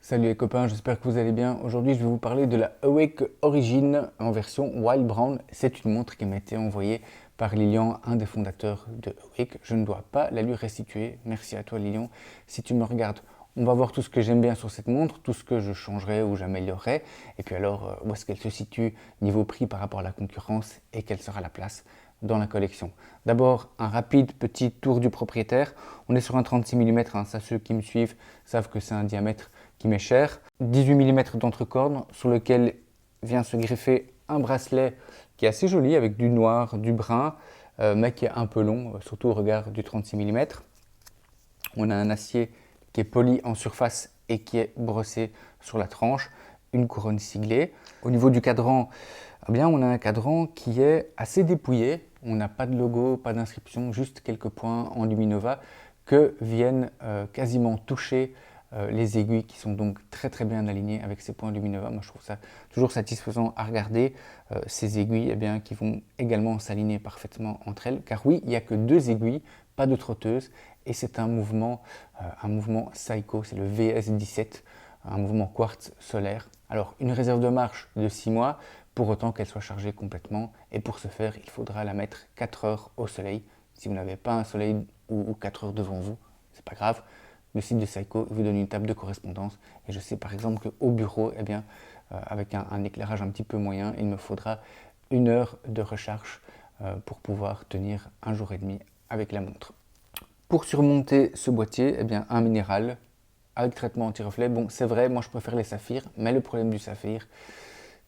Salut les copains, j'espère que vous allez bien. Aujourd'hui, je vais vous parler de la Awake Origin en version Wild Brown. C'est une montre qui m'a été envoyée par Lilian, un des fondateurs de Awake. Je ne dois pas la lui restituer. Merci à toi Lilian. Si tu me regardes, on va voir tout ce que j'aime bien sur cette montre, tout ce que je changerais ou j'améliorerais. Et puis alors, où est-ce qu'elle se situe niveau prix par rapport à la concurrence et quelle sera la place dans la collection. D'abord, un rapide petit tour du propriétaire. On est sur un 36 mm, ça ceux qui me suivent savent que c'est un diamètre qui m'est cher. 18 mm d'entrecorne sur lequel vient se greffer un bracelet qui est assez joli avec du noir, du brun, mais qui est un peu long, surtout au regard du 36 mm. On a un acier qui est poli en surface et qui est brossé sur la tranche, une couronne siglée. Au niveau du cadran, eh bien, on a un cadran qui est assez dépouillé. On n'a pas de logo, pas d'inscription, juste quelques points en Luminova que viennent quasiment toucher les aiguilles qui sont donc très bien alignées avec ces points Luminova. Moi je trouve ça toujours satisfaisant à regarder. Ces aiguilles eh bien, qui vont également s'aligner parfaitement entre elles. Car oui, il n'y a que deux aiguilles, pas de trotteuse. Et c'est un mouvement Seiko, c'est le VS17, un mouvement quartz solaire. Alors une réserve de marche de 6 mois, pour autant qu'elle soit chargée complètement. Et pour ce faire, il faudra la mettre 4 heures au soleil. Si vous n'avez pas un soleil ou 4 heures devant vous, c'est pas grave. Le site de Seiko vous donne une table de correspondance. Et je sais par exemple qu'au bureau, eh bien, avec un éclairage un petit peu moyen, il me faudra 1 heure de recharge pour pouvoir tenir 1 jour et demi avec la montre. Pour surmonter ce boîtier, eh bien, un minéral avec traitement anti-reflet. Bon, c'est vrai, moi je préfère les saphirs, mais le problème du saphir,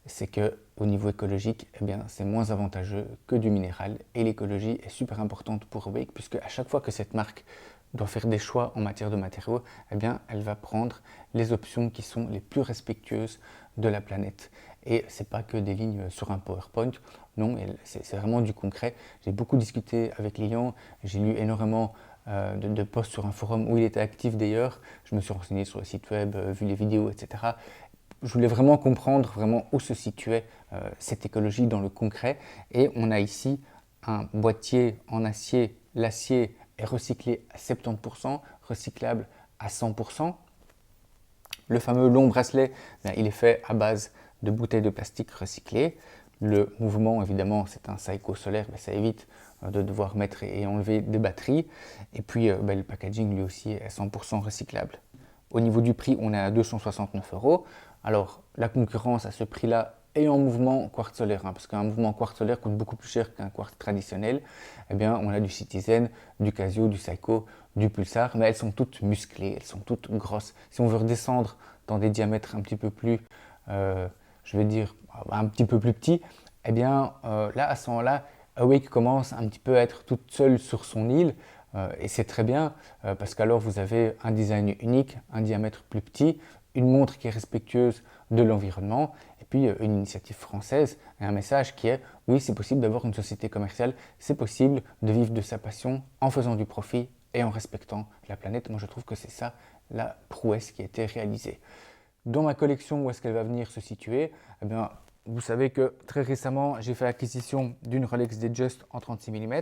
c'est que au niveau écologique, eh bien, c'est moins avantageux que du minéral. Et l'écologie est super importante pour Awake, puisque à chaque fois que cette marque doit faire des choix en matière de matériaux, eh bien, elle va prendre les options qui sont les plus respectueuses de la planète. Et c'est pas que des lignes sur un PowerPoint, non, c'est vraiment du concret. J'ai beaucoup discuté avec Lilian, j'ai lu énormément de posts sur un forum où il était actif d'ailleurs. Je me suis renseigné sur le site web, vu les vidéos, etc. Je voulais vraiment comprendre vraiment où se situait cette écologie dans le concret. Et on a ici un boîtier en acier. L'acier est recyclé à 70%, recyclable à 100%. Le fameux long bracelet, il est fait à base de bouteilles de plastique recyclées. Le mouvement, évidemment, c'est un Seiko solaire, mais ça évite de devoir mettre et enlever des batteries. Et puis, le packaging, lui aussi, est 100% recyclable. Au niveau du prix, on est à 269 €. Alors, la concurrence à ce prix-là est en mouvement quartz solaire, parce qu'un mouvement quartz solaire coûte beaucoup plus cher qu'un quartz traditionnel. Eh bien, on a du Citizen, du Casio, du Seiko, du Pulsar, mais elles sont toutes musclées, elles sont toutes grosses. Si on veut redescendre dans des diamètres un petit peu plus, je vais dire, un petit peu plus petits, eh bien, là, à ce moment-là, Awake commence un petit peu à être toute seule sur son île. Et c'est très bien parce qu'alors vous avez un design unique, un diamètre plus petit, une montre qui est respectueuse de l'environnement et puis une initiative française et un message qui est oui, c'est possible d'avoir une société commerciale, c'est possible de vivre de sa passion en faisant du profit et en respectant la planète. Moi je trouve que c'est ça la prouesse qui a été réalisée. Dans ma collection, où est-ce qu'elle va venir se situer? Eh bien, vous savez que très récemment, j'ai fait l'acquisition d'une Rolex Datejust en 36 mm.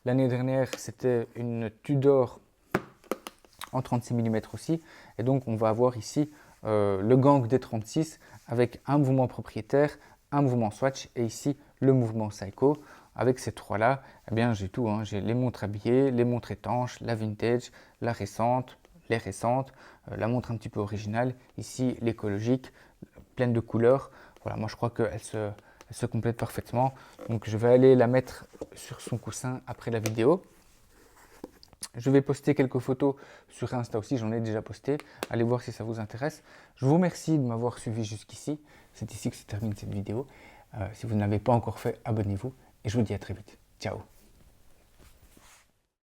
L'année dernière, c'était une Tudor en 36 mm aussi. Et donc, on va avoir ici le gang des 36 avec un mouvement propriétaire, un mouvement swatch et ici le mouvement Seiko. Avec ces trois-là, eh bien, j'ai tout. J'ai les montres habillées, les montres étanches, la vintage, la récente, les récentes, la montre un petit peu originale, ici l'écologique, pleine de couleurs. Voilà, moi je crois qu'elle se complète parfaitement. Donc je vais aller la mettre sur son coussin après la vidéo. Je vais poster quelques photos sur Insta aussi, j'en ai déjà posté. Allez voir si ça vous intéresse. Je vous remercie de m'avoir suivi jusqu'ici. C'est ici que se termine cette vidéo. Si vous ne l'avez pas encore fait, abonnez-vous et je vous dis à très vite. Ciao!